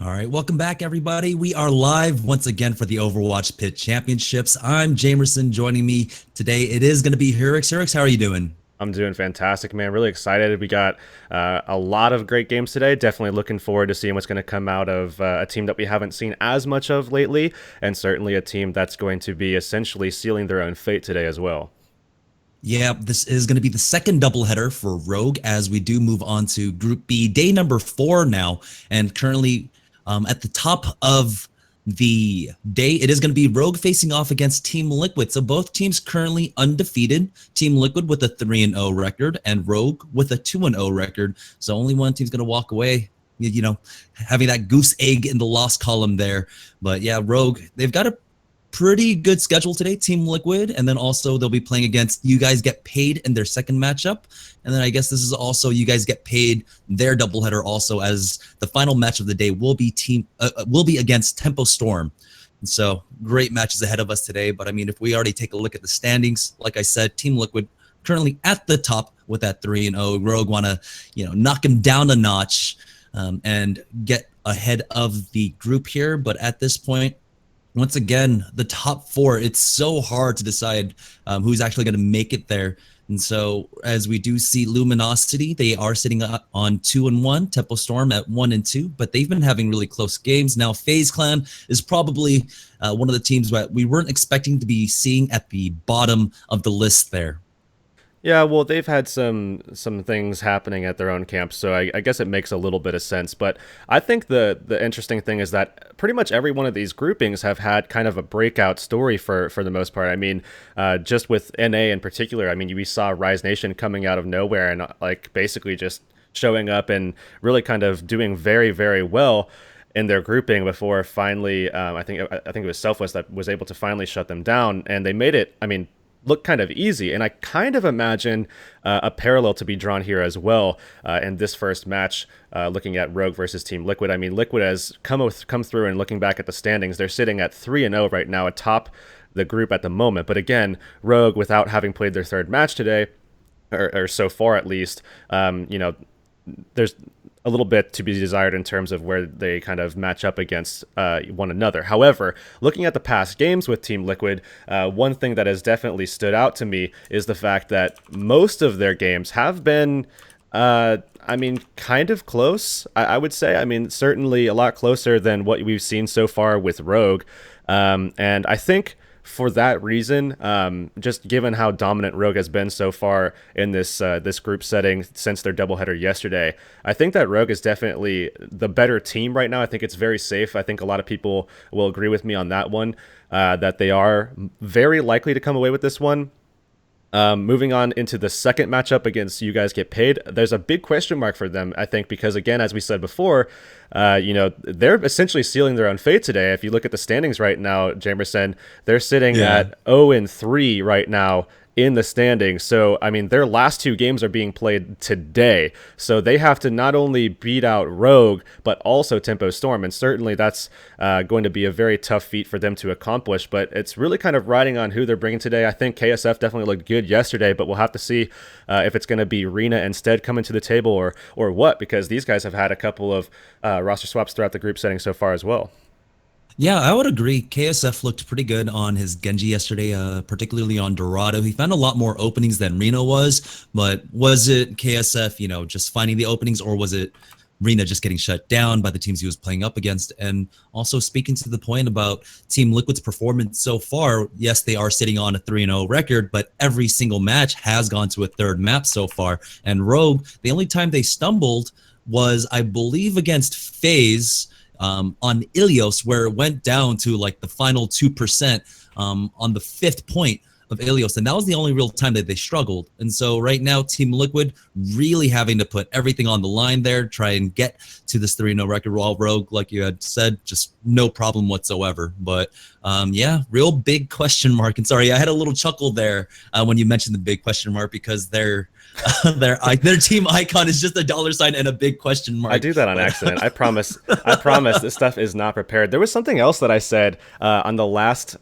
All right, welcome back, everybody. We are live once again for the Overwatch PIT Championships. I'm Jamerson. Joining me today, it is going to be Herix. Herix, how are you doing? I'm doing fantastic, man. Really excited. We got a lot of great games today. Definitely looking forward to seeing what's going to come out of a team that we haven't seen as much of lately, and certainly a team that's going to be essentially sealing their own fate today as well. Yeah, this is going to be the second doubleheader for Rogue as we do move on to Group B, day number 4 now. And currently at the top of the day, it is going to be Rogue facing off against Team Liquid. So both teams currently undefeated. Team Liquid with a 3-0 record and Rogue with a 2-0 record. So only one team's going to walk away, having that goose egg in the loss column there. But yeah, Rogue, they've got a pretty good schedule today, Team Liquid, and then also they'll be playing against You Guys Get Paid in their second matchup, and then I guess this is also You Guys Get Paid their doubleheader also, as the final match of the day will be against Tempo Storm. And so great matches ahead of us today. But I mean, if we already take a look at the standings, like I said, Team Liquid currently at the top with that 3-0. Rogue want to knock him down a notch and get ahead of the group here, but at this point, once again, the top 4, it's so hard to decide who's actually going to make it there. And so as we do see Luminosity, they are sitting on 2-1, Tempo Storm at 1-2, but they've been having really close games. Now, FaZe Clan is probably one of the teams that we weren't expecting to be seeing at the bottom of the list there. Yeah, well, they've had some things happening at their own camp, so I guess it makes a little bit of sense. But I think the interesting thing is that pretty much every one of these groupings have had kind of a breakout story for the most part. I mean, just with NA in particular, I mean, we saw Rise Nation coming out of nowhere and like basically just showing up and really kind of doing very, very well in their grouping before finally, I think it was Selfless that was able to finally shut them down, and they made it. I mean, look kind of easy. And I kind of imagine a parallel to be drawn here as well in this first match, looking at Rogue versus Team Liquid. I mean, Liquid has come through, and looking back at the standings, they're sitting at 3-0 right now atop the group at the moment. But again, Rogue, without having played their third match today, or so far at least, there's a little bit to be desired in terms of where they kind of match up against one another. However, looking at the past games with Team Liquid, one thing that has definitely stood out to me is the fact that most of their games have been, kind of close, I would say. I mean, certainly a lot closer than what we've seen so far with Rogue. And I think for that reason, just given how dominant Rogue has been so far in this group setting since their doubleheader yesterday, I think that Rogue is definitely the better team right now. I think it's very safe. I think a lot of people will agree with me on that one, that they are very likely to come away with this one. Moving on into the second matchup against You Guys Get Paid, there's a big question mark for them, I think, because again, as we said before, they're essentially sealing their own fate today. If you look at the standings right now, Jamerson, they're sitting at 0-3 right now in the standings. So, I mean, their last 2 games are being played today. So they have to not only beat out Rogue, but also Tempo Storm. And certainly that's going to be a very tough feat for them to accomplish. But it's really kind of riding on who they're bringing today. I think KSF definitely looked good yesterday, but we'll have to see if it's going to be Rena instead coming to the table or what, because these guys have had a couple of roster swaps throughout the group setting so far as well. Yeah, I would agree. KSF looked pretty good on his Genji yesterday, particularly on Dorado. He found a lot more openings than Reno was, but was it KSF, just finding the openings, or was it Rena just getting shut down by the teams he was playing up against? And also speaking to the point about Team Liquid's performance so far, yes, they are sitting on a 3-0 record, but every single match has gone to a third map so far. And Rogue, the only time they stumbled was, I believe, against FaZe, on Ilios, where it went down to like the final 2% on the 5th point of Ilios, and that was the only real time that they struggled. And so right now, Team Liquid really having to put everything on the line there, try and get to this 3-0 record, while Rogue, like you had said, just no problem whatsoever. But yeah, real big question mark. And sorry, I had a little chuckle there when you mentioned the big question mark, because they're Their team icon is just a dollar sign and a big question I mark. do that on But accident. I promise. I promise. This stuff is not prepared. There was something else that I said on the last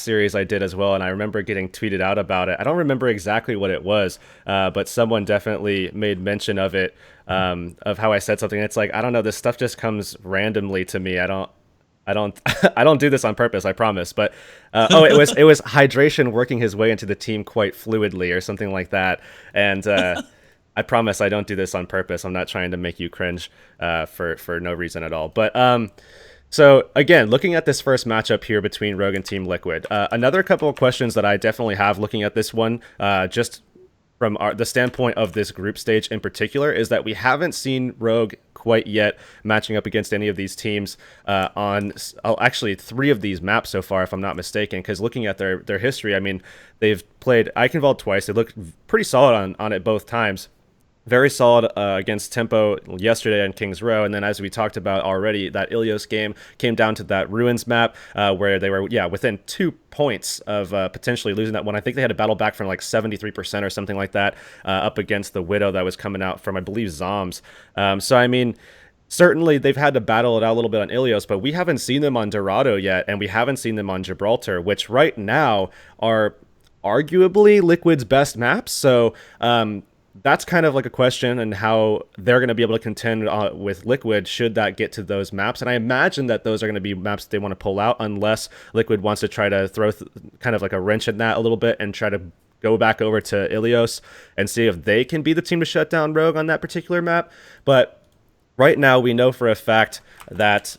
series I did as well, and I remember getting tweeted out about it. I don't remember exactly what it was, but someone definitely made mention of it, of how I said something. It's like, I don't know. This stuff just comes randomly to me. I don't I don't do this on purpose, I promise. But it was hydration working his way into the team quite fluidly or something like that. And I promise I don't do this on purpose. I'm not trying to make you cringe for no reason at all. But so again, looking at this first matchup here between Rogue and Team Liquid, another couple of questions that I definitely have looking at this one, just from the standpoint of this group stage in particular, is that we haven't seen Rogue quite yet matching up against any of these teams on actually 3 of these maps so far, if I'm not mistaken. Because looking at their history, I mean, they've played Eichenwald twice. They looked pretty solid on it both times. Very solid against Tempo yesterday on Kings Row. And then, as we talked about already, that Ilios game came down to that Ruins map where they were, within 2 points of potentially losing that one. I think they had a battle back from like 73% or something like that up against the Widow that was coming out from, I believe, Zoms. So, I mean, certainly they've had to battle it out a little bit on Ilios, but we haven't seen them on Dorado yet, and we haven't seen them on Gibraltar, which right now are arguably Liquid's best maps. So, that's kind of like a question and how they're going to be able to contend with Liquid should that get to those maps. And I imagine that those are going to be maps that they want to pull out unless Liquid wants to try to throw kind of like a wrench in that a little bit and try to go back over to Ilios and see if they can be the team to shut down Rogue on that particular map. But right now we know for a fact that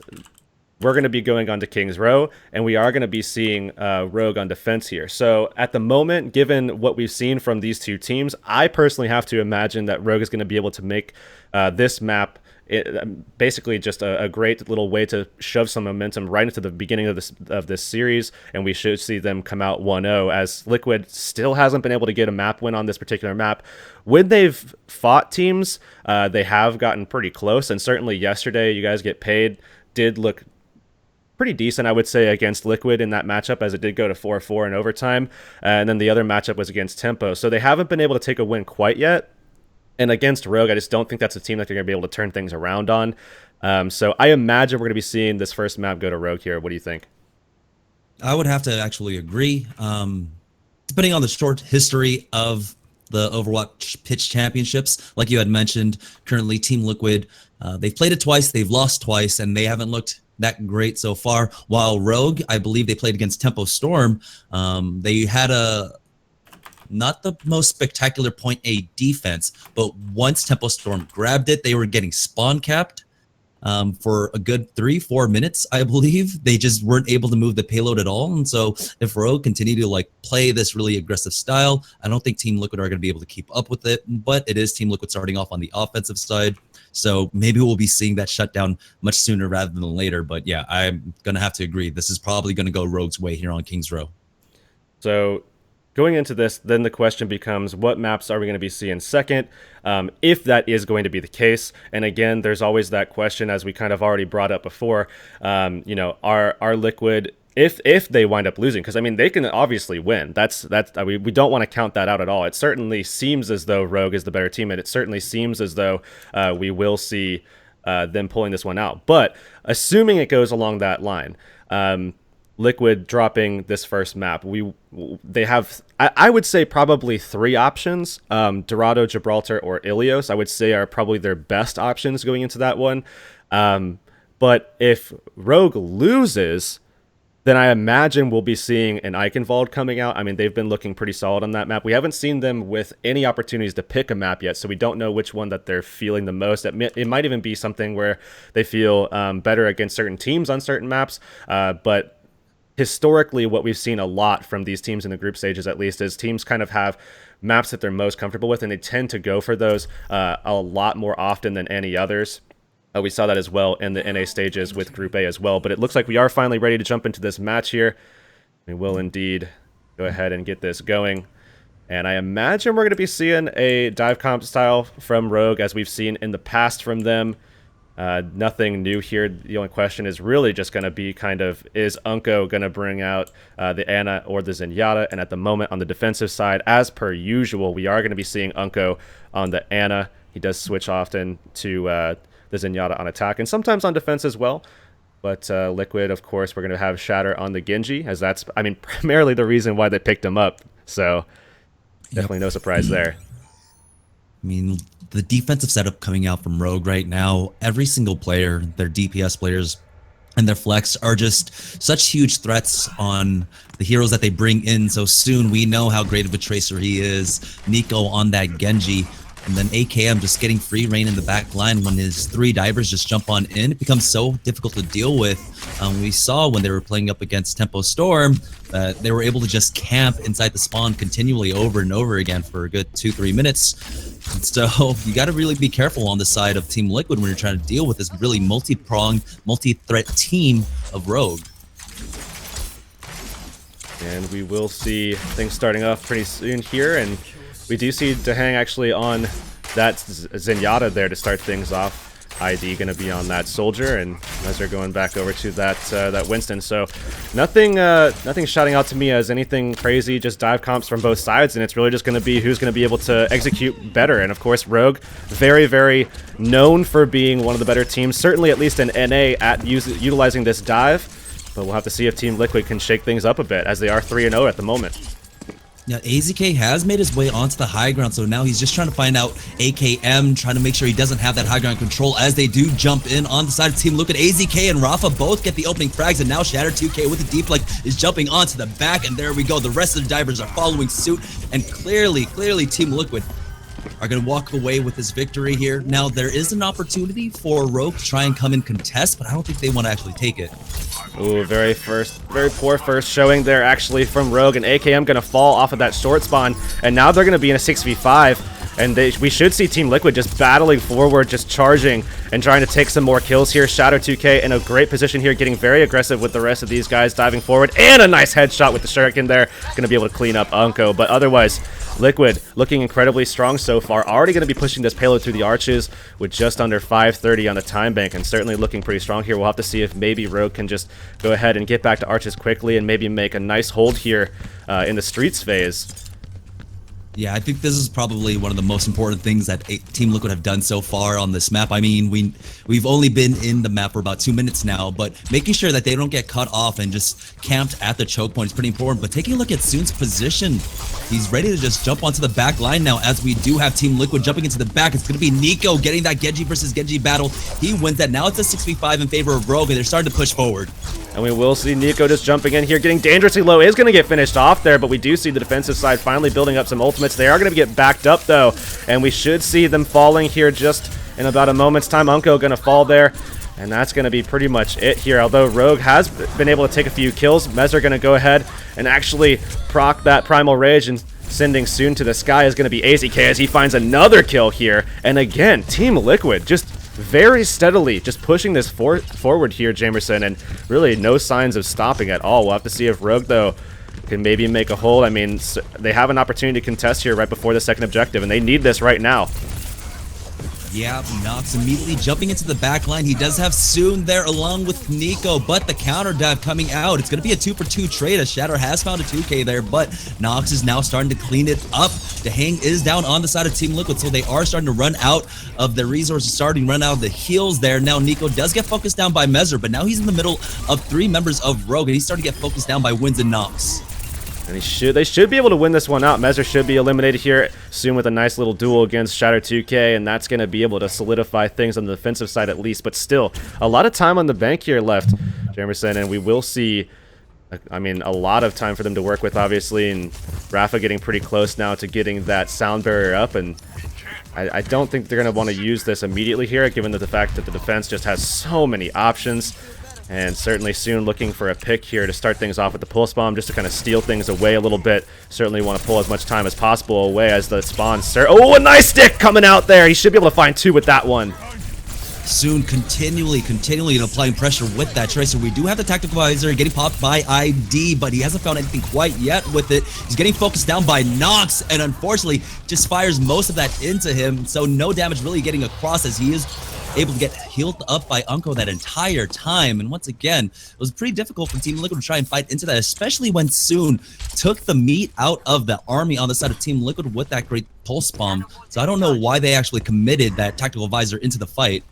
we're going to be going on to Kings Row, and we are going to be seeing Rogue on defense here. So at the moment, given what we've seen from these two teams, I personally have to imagine that Rogue is going to be able to make this map basically just a great little way to shove some momentum right into the beginning of this series, and we should see them come out 1-0, as Liquid still hasn't been able to get a map win on this particular map. When they've fought teams, they have gotten pretty close, and certainly yesterday, You Guys Get Paid did look pretty decent, I would say, against Liquid in that matchup, as it did go to 4-4 in overtime. And then the other matchup was against Tempo. So they haven't been able to take a win quite yet. And against Rogue, I just don't think that's a team that they're going to be able to turn things around on. So I imagine we're going to be seeing this first map go to Rogue here. What do you think? I would have to actually agree. Depending on the short history of the Overwatch PIT Championships, like you had mentioned, currently Team Liquid, they've played it twice, they've lost twice, and they haven't looked that great so far. While Rogue, I believe they played against Tempo Storm. They had not the most spectacular point A defense, but once Tempo Storm grabbed it, they were getting spawn capped for a good 3-4 minutes, I believe. They just weren't able to move the payload at all. And so if Rogue continue to like play this really aggressive style, I don't think Team Liquid are going to be able to keep up with it. But it is Team Liquid starting off on the offensive side. So maybe we'll be seeing that shutdown much sooner rather than later. But yeah, I'm going to have to agree. This is probably going to go Rogue's way here on Kings Row. So going into this, then the question becomes, what maps are we going to be seeing second, if that is going to be the case? And again, there's always that question, as we kind of already brought up before, are Liquid, if they wind up losing, because I mean they can obviously win. We don't want to count that out at all. It certainly seems as though Rogue is the better team, and it certainly seems as though we will see them pulling this one out. But assuming it goes along that line, Liquid dropping this first map, they have, I would say, probably 3 options. Dorado, Gibraltar, or Ilios, I would say, are probably their best options going into that one. But if Rogue loses, then I imagine we'll be seeing an Eichenwald coming out. I mean, they've been looking pretty solid on that map. We haven't seen them with any opportunities to pick a map yet, so we don't know which one that they're feeling the most. It might even be something where they feel better against certain teams on certain maps, but historically, what we've seen a lot from these teams in the group stages, at least, is teams kind of have maps that they're most comfortable with, and they tend to go for those a lot more often than any others. We saw that as well in the NA stages with Group A as well. But it looks like we are finally ready to jump into this match here. We will indeed go ahead and get this going. And I imagine we're going to be seeing a dive comp style from Rogue, as we've seen in the past from them. Nothing new here. The only question is really just going to be kind of, is Unko going to bring out the Ana or the Zenyatta? And at the moment on the defensive side, as per usual, we are going to be seeing Unko on the Ana. He does switch often to the Zenyatta on attack and sometimes on defense as well. But Liquid, of course, we're going to have Shatter on the Genji, as that's, I mean, primarily the reason why they picked him up. So definitely no surprise there. I mean, the defensive setup coming out from Rogue right now, every single player, their DPS players and their flex are just such huge threats on the heroes that they bring in so soon. We know how great of a tracer he is. Nico on that Genji. And then AKM just getting free reign in the back line when his 3 divers just jump on in. It becomes so difficult to deal with. We saw when they were playing up against Tempo Storm, they were able to just camp inside the spawn continually over and over again for a good 2-3 minutes. And so you got to really be careful on the side of Team Liquid when you're trying to deal with this really multi-pronged, multi-threat team of Rogue. And we will see things starting off pretty soon here, and we do see Dahang actually on that Zenyatta there to start things off. ID going to be on that Soldier, and as they're going back over to that Winston. So nothing shouting out to me as anything crazy, just dive comps from both sides, and it's really just going to be who's going to be able to execute better. And of course, Rogue, very, very known for being one of the better teams, certainly at least in NA at utilizing this dive. But we'll have to see if Team Liquid can shake things up a bit, as they are 3-0 at the moment. Yeah, AZK has made his way onto the high ground, so now he's just trying to find out AKM, trying to make sure he doesn't have that high ground control as they do jump in on the side of Team Liquid. AZK and Rafa both get the opening frags, and now Shatter 2K with the deflect is jumping onto the back, and there we go. The rest of the divers are following suit, and clearly Team Liquid are going to walk away with this victory here. Now, there is an opportunity for Rogue to try and come and contest, but I don't think they want to actually take it. Ooh, very poor first showing there actually from Rogue, and AKM going to fall off of that short spawn, and now they're going to be in a 6v5, and we should see Team Liquid just battling forward, just charging and trying to take some more kills here. Shadow 2K in a great position here, getting very aggressive with the rest of these guys, diving forward, and a nice headshot with the shuriken there. Going to be able to clean up Unko, but otherwise, Liquid looking incredibly strong so far. Already going to be pushing this payload through the arches with just under 530 on the time bank, and certainly looking pretty strong here. We'll have to see if maybe Rogue can just go ahead and get back to arches quickly and maybe make a nice hold here in the streets phase. Yeah, I think this is probably one of the most important things that Team Liquid have done so far on this map. I mean, we've only been in the map for about 2 minutes now, but making sure that they don't get cut off and just camped at the choke point is pretty important. But taking a look at Soon's position, he's ready to just jump onto the back line now, as we do have Team Liquid jumping into the back. It's going to be Nico getting that Genji versus Genji battle. He wins that. Now it's a 6v5 in favor of Rogue, and they're starting to push forward. And we will see Nico just jumping in here, getting dangerously low. Is going to get finished off there, but we do see the defensive side finally building up some ultimates. They are going to get backed up, though, and we should see them falling here just in about a moment's time. Unko going to fall there, and that's going to be pretty much it here. Although Rogue has been able to take a few kills, Mezzer going to go ahead and actually proc that Primal Rage, and sending Soon to the sky is going to be AZK as he finds another kill here. And again, Team Liquid just very steadily just pushing this forward here, Jamerson, and really no signs of stopping at all. We'll have to see if Rogue, though, can maybe make a hold. I mean, they have an opportunity to contest here right before the second objective, and they need this right now. Yeah, Nox immediately jumping into the back line. He does have Soon there along with Nico, but the counter dive coming out. It's going to be a 2-for-2 trade as Shatter has found a 2K there, but Nox is now starting to clean it up. Dahang is down on the side of Team Liquid, so they are starting to run out of their resources, starting to run out of the heals there. Now Nico does get focused down by Mezzer, but now he's in the middle of 3 members of Rogue, and he's starting to get focused down by Wins and Nox. And they should be able to win this one out. Mezzer should be eliminated here soon with a nice little duel against Shatter 2K, and that's going to be able to solidify things on the defensive side at least. But still, a lot of time on the bank here left, Jamerson, and we will see, I mean, a lot of time for them to work with, obviously, and Rafa getting pretty close now to getting that sound barrier up, and I don't think they're going to want to use this immediately here, given the fact that the defense just has so many options. And certainly Soon looking for a pick here to start things off with the pulse bomb, just to kind of steal things away a little bit. Certainly want to pull as much time as possible away as the spawn. Oh, a nice stick coming out there. He should be able to find 2 with that one. Soon continually applying pressure with that tracer. We do have the tactical visor getting popped by ID, but he hasn't found anything quite yet with it. He's getting focused down by Nox, and unfortunately just fires most of that into him, so no damage really getting across as he is able to get healed up by Unko that entire time. And once again, it was pretty difficult for Team Liquid to try and fight into that, especially when Soon took the meat out of the army on the side of Team Liquid with that great pulse bomb. So I don't know why they actually committed that tactical visor into the fight.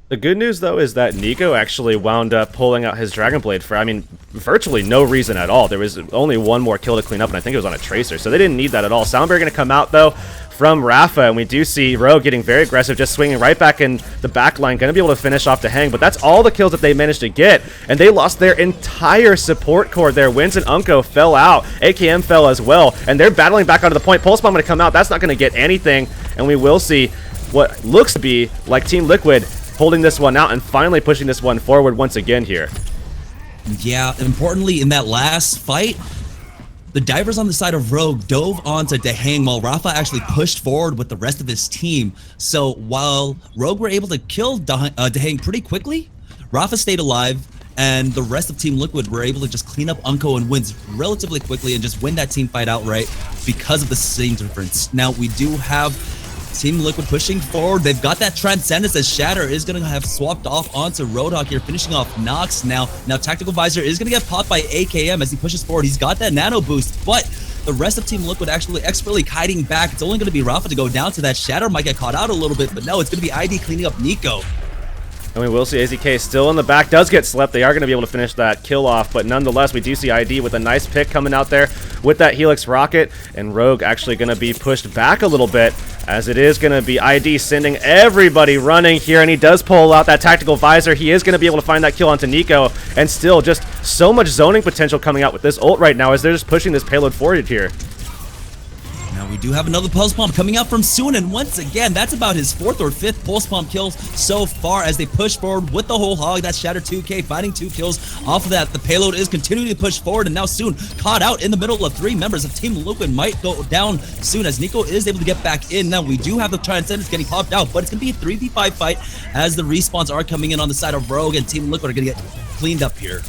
The good news, though, is that Nico actually wound up pulling out his Dragon Blade for, I mean, virtually no reason at all. There was only one more kill to clean up, and I think it was on a Tracer, so they didn't need that at all. Soundberry going to come out, though, from Rafa, and we do see Rogue getting very aggressive, just swinging right back in the back line, going to be able to finish off the Hang, but that's all the kills that they managed to get, and they lost their entire support core there. Wins and Unko fell out, AKM fell as well, and they're battling back onto the point. Pulse Bomb going to come out, that's not going to get anything, and we will see what looks to be like Team Liquid holding this one out and finally pushing this one forward once again here. Yeah, importantly, in that last fight, the divers on the side of Rogue dove onto Dehang while Rafa actually pushed forward with the rest of his team. So while Rogue were able to kill Dehang pretty quickly, Rafa stayed alive, and the rest of Team Liquid were able to just clean up Unko and Wins relatively quickly and just win that team fight outright because of the same difference. Now, we do have Team Liquid pushing forward. They've got that Transcendence as Shatter is going to have swapped off onto Roadhog here, finishing off Nox. Now Tactical Visor is going to get popped by AKM as he pushes forward. He's got that Nano Boost, but the rest of Team Liquid actually expertly kiting back. It's only going to be Rafa to go down to that. Shatter might get caught out a little bit, but no, it's going to be ID cleaning up Nico. And we will see AZK still in the back, does get slept. They are going to be able to finish that kill off, but nonetheless, we do see ID with a nice pick coming out there with that Helix Rocket, and Rogue actually going to be pushed back a little bit, as it is going to be ID sending everybody running here, and he does pull out that Tactical Visor. He is going to be able to find that kill onto Nico, and still just so much zoning potential coming out with this ult right now as they're just pushing this payload forward here. Now we do have another Pulse Bomb coming out from Soon, and once again, that's about his 4th or 5th Pulse Bomb kills so far as they push forward with the whole hog. That's Shatter 2K, finding 2 kills off of that. The payload is continuing to push forward, and now Soon caught out in the middle of 3 members of Team Liquid might go down soon as Nico is able to get back in. Now we do have the Transcendence getting popped out, but it's going to be a 3v5 fight as the respawns are coming in on the side of Rogue, and Team Liquid are going to get cleaned up here.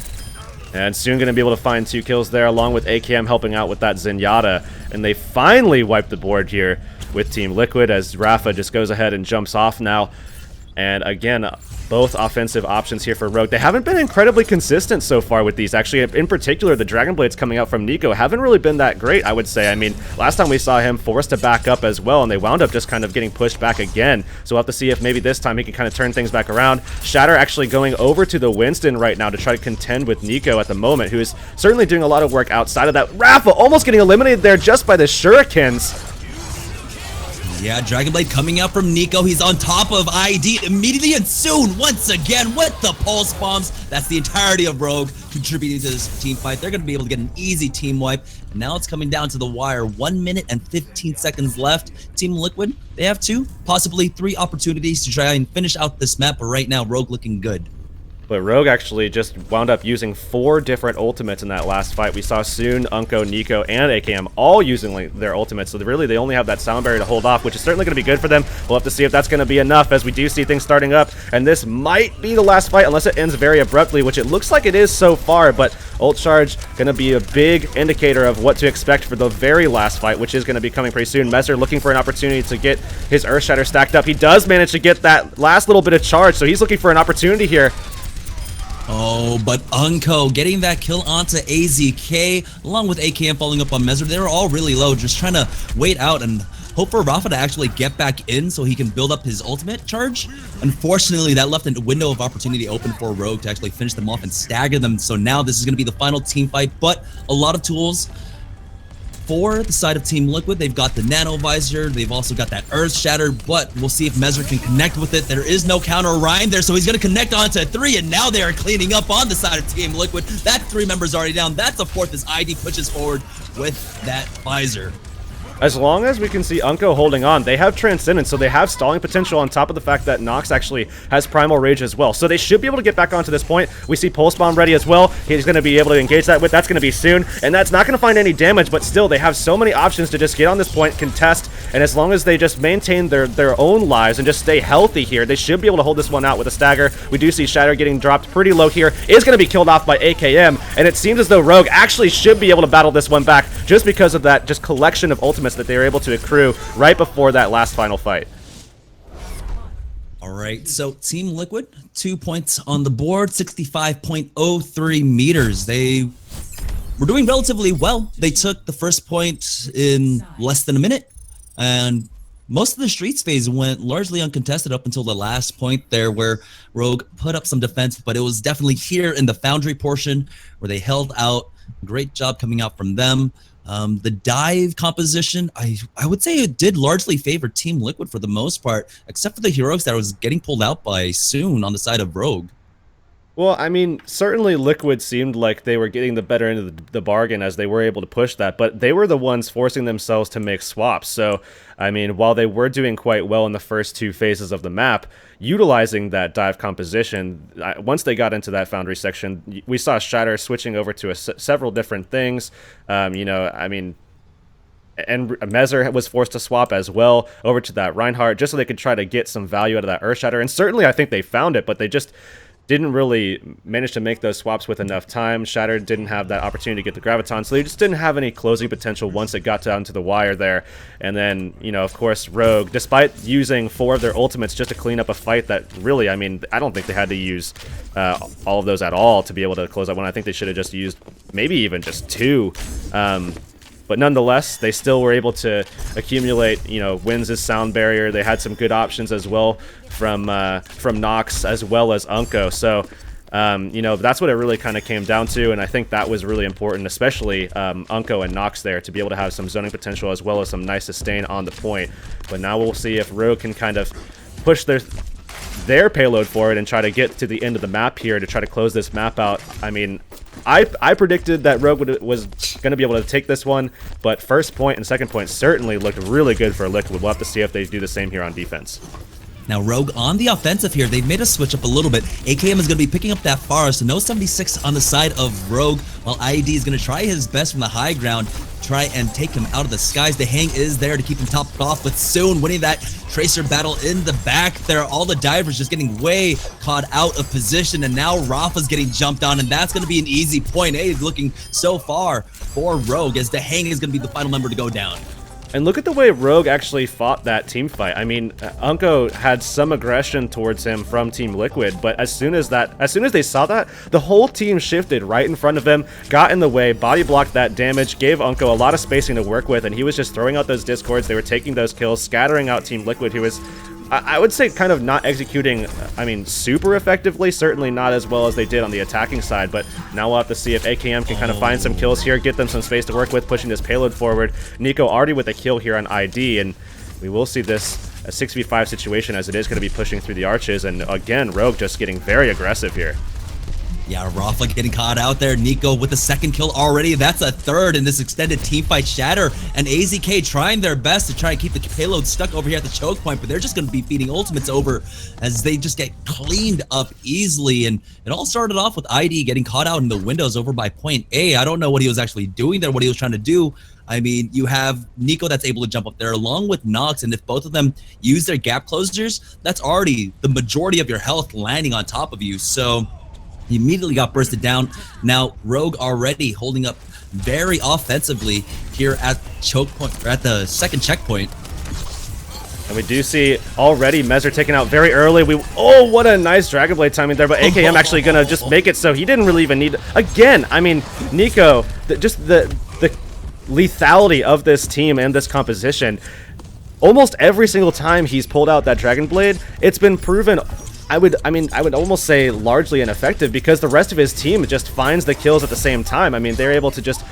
And Soon going to be able to find 2 kills there, along with AKM helping out with that Zenyatta. And they finally wipe the board here with Team Liquid as Rafa just goes ahead and jumps off now. And again, both offensive options here for Rogue. They haven't been incredibly consistent so far with these. Actually, in particular, the Dragon Blades coming out from Nico haven't really been that great, I would say. I mean, last time we saw him forced to back up as well, and they wound up just kind of getting pushed back again. So we'll have to see if maybe this time he can kind of turn things back around. Shatter actually going over to the Winston right now to try to contend with Nico at the moment, who is certainly doing a lot of work outside of that. Rafa almost getting eliminated there just by the shurikens. Yeah, Dragon Blade coming out from Nico. He's on top of ID immediately, and Soon once again with the Pulse Bombs. That's the entirety of Rogue contributing to this team fight. They're going to be able to get an easy team wipe. And now it's coming down to the wire. 1 minute and 15 seconds left. Team Liquid, they have 2, possibly 3 opportunities to try and finish out this map, but right now Rogue looking good. But Rogue actually just wound up using 4 different ultimates in that last fight. We saw Soon, Unko, Nico, and AKM all using their ultimates. So really, they only have that sound barrier to hold off, which is certainly going to be good for them. We'll have to see if that's going to be enough, as we do see things starting up. And this might be the last fight, unless it ends very abruptly, which it looks like it is so far. But ult charge going to be a big indicator of what to expect for the very last fight, which is going to be coming pretty soon. Messer looking for an opportunity to get his Earth Shatter stacked up. He does manage to get that last little bit of charge, so he's looking for an opportunity here. Oh, but Unko getting that kill onto AZK, along with AKM following up on Messer. They were all really low, just trying to wait out and hope for Rafa to actually get back in so he can build up his ultimate charge. Unfortunately, that left a window of opportunity open for Rogue to actually finish them off and stagger them. So now this is going to be the final team fight, but a lot of tools for the side of Team Liquid. They've got the Nano Visor, they've also got that Earth Shatter, but we'll see if Messer can connect with it. There is no counter Rhyme there, so he's going to connect onto 3, and now they are cleaning up on the side of Team Liquid. That 3 members already down. That's a 4th as ID pushes forward with that Visor. As long as we can see Unko holding on, they have Transcendence, so they have stalling potential on top of the fact that Nox actually has Primal Rage as well. So they should be able to get back onto this point. We see Pulse Bomb ready as well. He's going to be able to engage that with. That's going to be Soon, and that's not going to find any damage, but still, they have so many options to just get on this point, contest, and as long as they just maintain their own lives and just stay healthy here, they should be able to hold this one out with a stagger. We do see Shatter getting dropped pretty low here. Is going to be killed off by AKM, and it seems as though Rogue actually should be able to battle this one back just because of that just collection of ultimates that they were able to accrue right before that last final fight. All right, so Team Liquid, 2 points on the board, 65.03 meters. They were doing relatively well. They took the first point in less than a minute, and most of the streets phase went largely uncontested up until the last point there where Rogue put up some defense, but it was definitely here in the Foundry portion where they held out. Great job coming out from them. The dive composition, I would say it did largely favor Team Liquid for the most part, except for the heroics that was getting pulled out by Soon on the side of Rogue. Well, I mean, certainly Liquid seemed like they were getting the better end of the bargain as they were able to push that, but they were the ones forcing themselves to make swaps. So, I mean, while they were doing quite well in the first two phases of the map, utilizing that dive composition, once they got into that Foundry section, we saw Shatter switching over to several different things. You know, I mean, and Mezer was forced to swap as well over to that Reinhardt just so they could try to get some value out of that Earth Shatter. And certainly I think they found it, but they just didn't really manage to make those swaps with enough time. Shatter didn't have that opportunity to get the Graviton, so they just didn't have any closing potential once it got down to the wire there. And then, you know, of course, Rogue, despite using 4 of their ultimates just to clean up a fight that really, I mean, I don't think they had to use all of those at all to be able to close that one. I think they should have just used maybe even just 2. But nonetheless, they still were able to accumulate, you know, wins as sound barrier. They had some good options as well from Nox as well as Unko. So, you know, that's what it really kind of came down to, and I think that was really important, especially Unko and Nox there, to be able to have some zoning potential as well as some nice sustain on the point. But now we'll see if Rogue can kind of push their payload forward and try to get to the end of the map here to try to close this map out. I mean, I predicted that Rogue was going to be able to take this one, but first point and second point certainly looked really good for Liquid. We'll have to see if they do the same here on defense. Now, Rogue on the offensive here, they've made a switch up a little bit. AKM is going to be picking up that far, so no 76 on the side of Rogue, while IED is going to try his best from the high ground, try and take him out of the skies. The hang is there to keep him topped off, but soon winning that Tracer battle in the back there. All the divers just getting way caught out of position, and now Rafa's getting jumped on, and that's going to be an easy point. Hey, looking so far for Rogue, as the hang is going to be the final member to go down. And look at the way Rogue actually fought that team fight. I mean, Unko had some aggression towards him from Team Liquid, but as soon as they saw that, the whole team shifted right in front of him, got in the way, body blocked that damage, gave Unko a lot of spacing to work with, and he was just throwing out those discords. They were taking those kills, scattering out Team Liquid, who was, I would say, kind of not executing, I mean, super effectively, certainly not as well as they did on the attacking side, but now we'll have to see if AKM can kind of find some kills here, get them some space to work with, pushing this payload forward. Nico already with a kill here on ID, and we will see this a 6v5 situation as it is going to be pushing through the arches, and again, Rogue just getting very aggressive here. Yeah, Rafa getting caught out there. Nico with the second kill already. That's a third in this extended team fight. Shatter and AZK trying their best to try and keep the payload stuck over here at the choke point, but they're just going to be feeding ultimates over as they just get cleaned up easily. And it all started off with ID getting caught out in the windows over by point A. I don't know what he was actually doing there, what he was trying to do. I mean, you have Nico that's able to jump up there along with Nox, and if both of them use their gap closers, that's already the majority of your health landing on top of you. So he immediately got bursted down. Now Rogue already holding up very offensively here at choke point, or at the second checkpoint. And we do see already Mezer taken out very early. Oh, what a nice Dragon Blade timing there, but AKM actually gonna just make it so he didn't really even need, again, I mean, Nico, just the lethality of this team and this composition. Almost every single time he's pulled out that Dragon Blade, it's been proven, I would almost say largely ineffective, because the rest of his team just finds the kills at the same time. I mean, they're able to just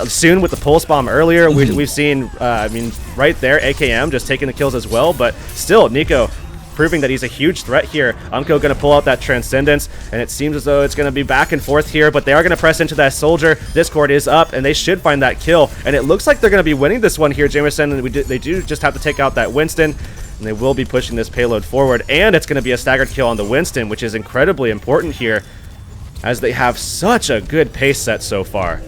soon with the pulse bomb earlier. We've seen, I mean, right there, AKM just taking the kills as well, but still, Nico proving that he's a huge threat here. Unko going to pull out that Transcendence, and it seems as though it's going to be back and forth here, but they are going to press into that Soldier. Discord is up, and they should find that kill, and it looks like they're going to be winning this one here, Jameson, and they do just have to take out that Winston, and they will be pushing this payload forward, and it's going to be a staggered kill on the Winston, which is incredibly important here, as they have such a good pace set so far.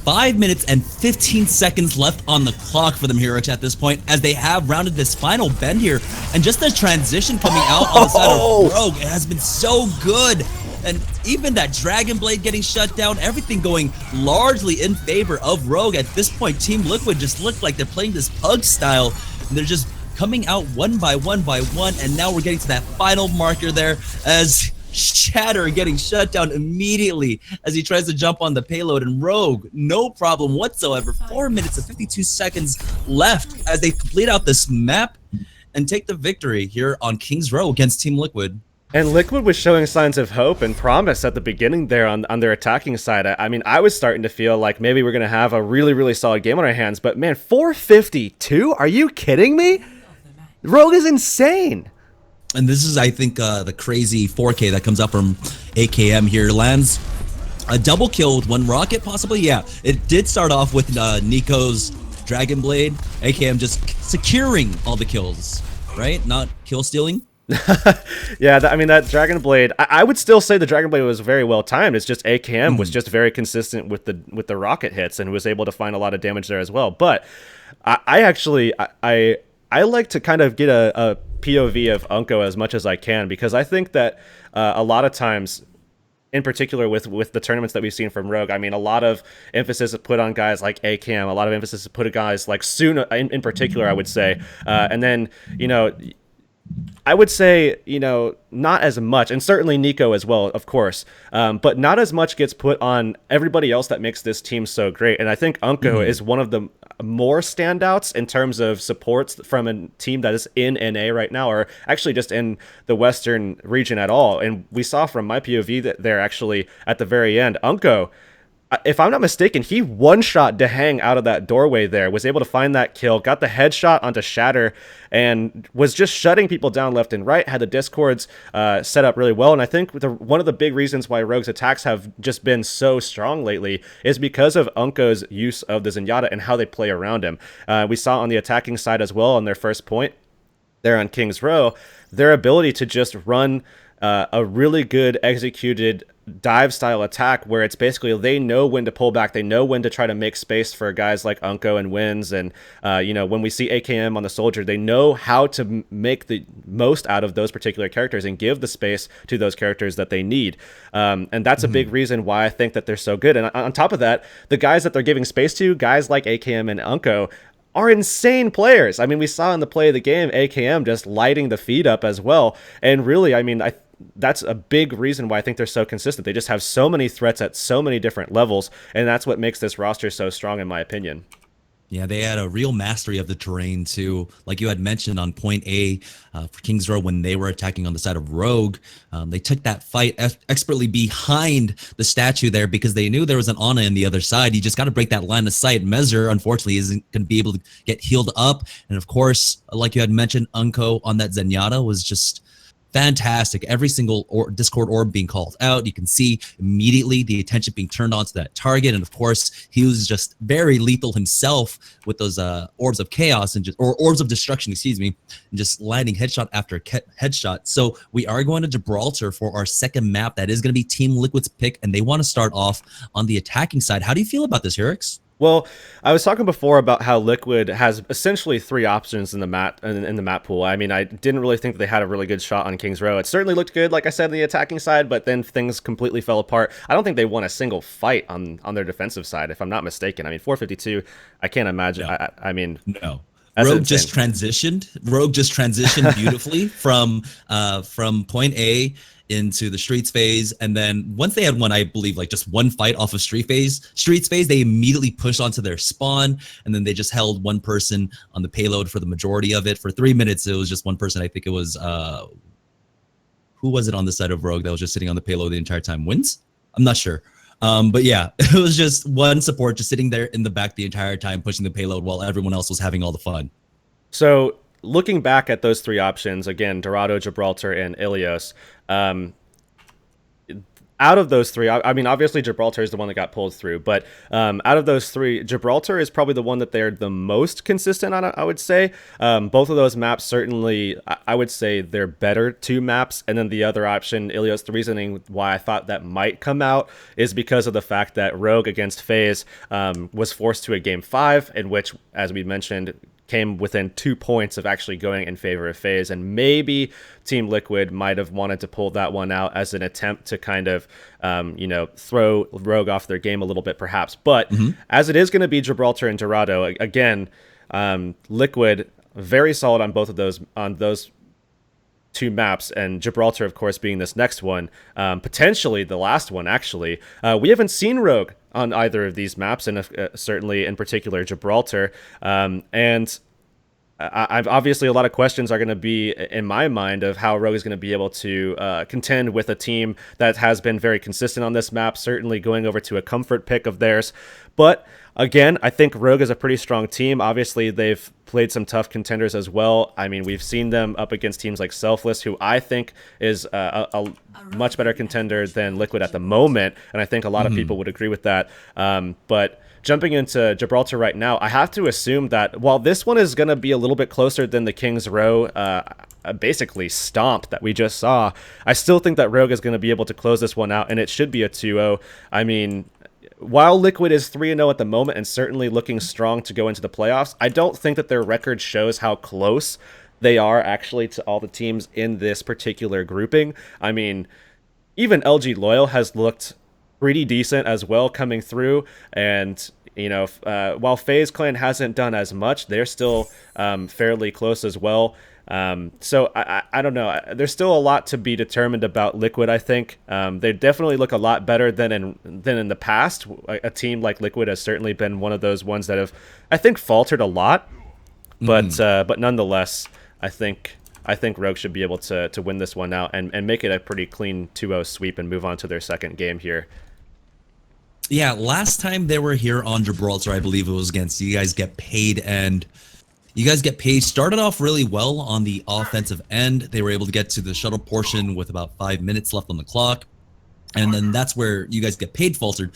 5 minutes and 15 seconds left on the clock for them Heroics at this point, as they have rounded this final bend here, and just the transition coming out on the side of Rogue, it has been so good. And even that Dragon Blade getting shut down, everything going largely in favor of Rogue. At this point, Team Liquid just looked like they're playing this pug style, and they're just coming out one by one, and now we're getting to that final marker there as Shatter getting shut down immediately as he tries to jump on the payload, and Rogue, no problem whatsoever. 4 minutes and 52 seconds left as they complete out this map and take the victory here on King's Row against Team Liquid. And Liquid was showing signs of hope and promise at the beginning there on their attacking side. I mean, I was starting to feel like maybe we're going to have a really, really solid game on our hands. But man, 452? Are you kidding me? Rogue is insane. And this is, I think, the crazy 4K that comes up from AKM here. Lands a double kill with one rocket, possibly. Yeah, it did start off with Nico's Dragon Blade. AKM just securing all the kills, right? Not kill stealing. Yeah, I mean, that Dragon Blade, I would still say the Dragon Blade was very well timed. It's just AKM was just very consistent with the rocket hits and was able to find a lot of damage there as well. But I actually like to kind of get a POV of Unko as much as I can, because I think that a lot of times, in particular with the tournaments that we've seen from Rogue, I mean, a lot of emphasis is put on guys like AKM, a lot of emphasis is put on guys like Soon in particular, I would say. And then, you know, I would say, you know, not as much, and certainly Nico as well, of course, but not as much gets put on everybody else that makes this team so great. And I think Unko is one of the more standouts in terms of supports from a team that is in NA right now, or actually just in the Western region at all. And we saw from my POV that they're actually at the very end, Unko, if I'm not mistaken, he one-shot Dehang out of that doorway there, was able to find that kill, got the headshot onto Shatter, and was just shutting people down left and right, had the discords set up really well. And I think one of the big reasons why Rogue's attacks have just been so strong lately is because of Unko's use of the Zenyatta and how they play around him. We saw on the attacking side as well on their first point there on King's Row, their ability to just run a really good executed dive style attack where it's basically they know when to pull back, they know when to try to make space for guys like Unko and Wins, and you know, when we see AKM on the Soldier, they know how to make the most out of those particular characters and give the space to those characters that they need, and that's a big reason why I think that they're so good. And on top of that, the guys that they're giving space to, guys like AKM and Unko, are insane players. I mean, we saw in the play of the game AKM just lighting the feed up as well, and really, I mean, that's a big reason why I think they're so consistent. They just have so many threats at so many different levels, and that's what makes this roster so strong, in my opinion. Yeah, they had a real mastery of the terrain too. Like you had mentioned on point A for King's Row, when they were attacking on the side of Rogue, they took that fight expertly behind the statue there because they knew there was an Ana in the other side. You just got to break that line of sight. Mezzer, unfortunately, isn't going to be able to get healed up. And of course, like you had mentioned, Unko on that Zenyatta was just fantastic. Every single Discord orb being called out. You can see immediately the attention being turned onto that target. And of course, he was just very lethal himself with those orbs of chaos and or orbs of destruction, excuse me, and just landing headshot after headshot. So we are going to Gibraltar for our second map. That is going to be Team Liquid's pick, and they want to start off on the attacking side. How do you feel about this, Herix? Well, I was talking before about how Liquid has essentially three options in the map pool. I mean, I didn't really think that they had a really good shot on King's Row. It certainly looked good, like I said, on the attacking side, but then things completely fell apart. I don't think they won a single fight on their defensive side, if I'm not mistaken. I mean, 452, I can't imagine. No. I mean, no. Rogue just transitioned beautifully from point A into the Streets phase, and then once they had won, I believe, like just one fight off of Streets phase, they immediately pushed onto their spawn, and then they just held one person on the payload for the majority of it. For 3 minutes, it was just one person. I think it was who was it on the side of Rogue that was just sitting on the payload the entire time? Wins? I'm not sure. But yeah, it was just one support just sitting there in the back the entire time, pushing the payload while everyone else was having all the fun. So looking back at those three options, again, Dorado, Gibraltar, and Ilios, out of those three, I mean, obviously Gibraltar is the one that got pulled through, but out of those three, Gibraltar is probably the one that they're the most consistent on, I would say. Both of those maps, certainly, I would say they're better two maps. And then the other option, Ilios, the reasoning why I thought that might come out is because of the fact that Rogue against FaZe was forced to a game 5, in which, as we mentioned, came within 2 points of actually going in favor of FaZe, and maybe Team Liquid might have wanted to pull that one out as an attempt to kind of, throw Rogue off their game a little bit, perhaps. But as it is going to be Gibraltar and Dorado, again, Liquid, very solid on both of those two maps, and Gibraltar, of course, being this next one, potentially the last one, actually. We haven't seen Rogue on either of these maps, and certainly in particular Gibraltar. And I've obviously a lot of questions are going to be in my mind of how Rogue is going to be able to contend with a team that has been very consistent on this map, certainly going over to a comfort pick of theirs. But again, I think Rogue is a pretty strong team. Obviously, they've played some tough contenders as well. I mean, we've seen them up against teams like Selfless, who I think is a much better contender than Liquid at the moment, and I think a lot of people would agree with that. But jumping into Gibraltar right now, I have to assume that while this one is going to be a little bit closer than the King's Row basically stomp that we just saw, I still think that Rogue is going to be able to close this one out, and it should be a 2-0. I mean, while Liquid is 3-0 at the moment and certainly looking strong to go into the playoffs, I don't think that their record shows how close they are actually to all the teams in this particular grouping. I mean, even LG Loyal has looked pretty decent as well coming through, and you know, while FaZe Clan hasn't done as much, they're still fairly close as well. So I don't know. There's still a lot to be determined about Liquid, I think. They definitely look a lot better than in the past. A team like Liquid has certainly been one of those ones that have, I think, faltered a lot. But nonetheless, I think Rogue should be able to win this one out and make it a pretty clean 2-0 sweep and move on to their second game here. Yeah, last time they were here on Gibraltar, I believe it was against You Guys Get Paid, and You Guys Get Paid started off really well on the offensive end. They were able to get to the shuttle portion with about 5 minutes left on the clock. And then that's where You Guys Get Paid faltered.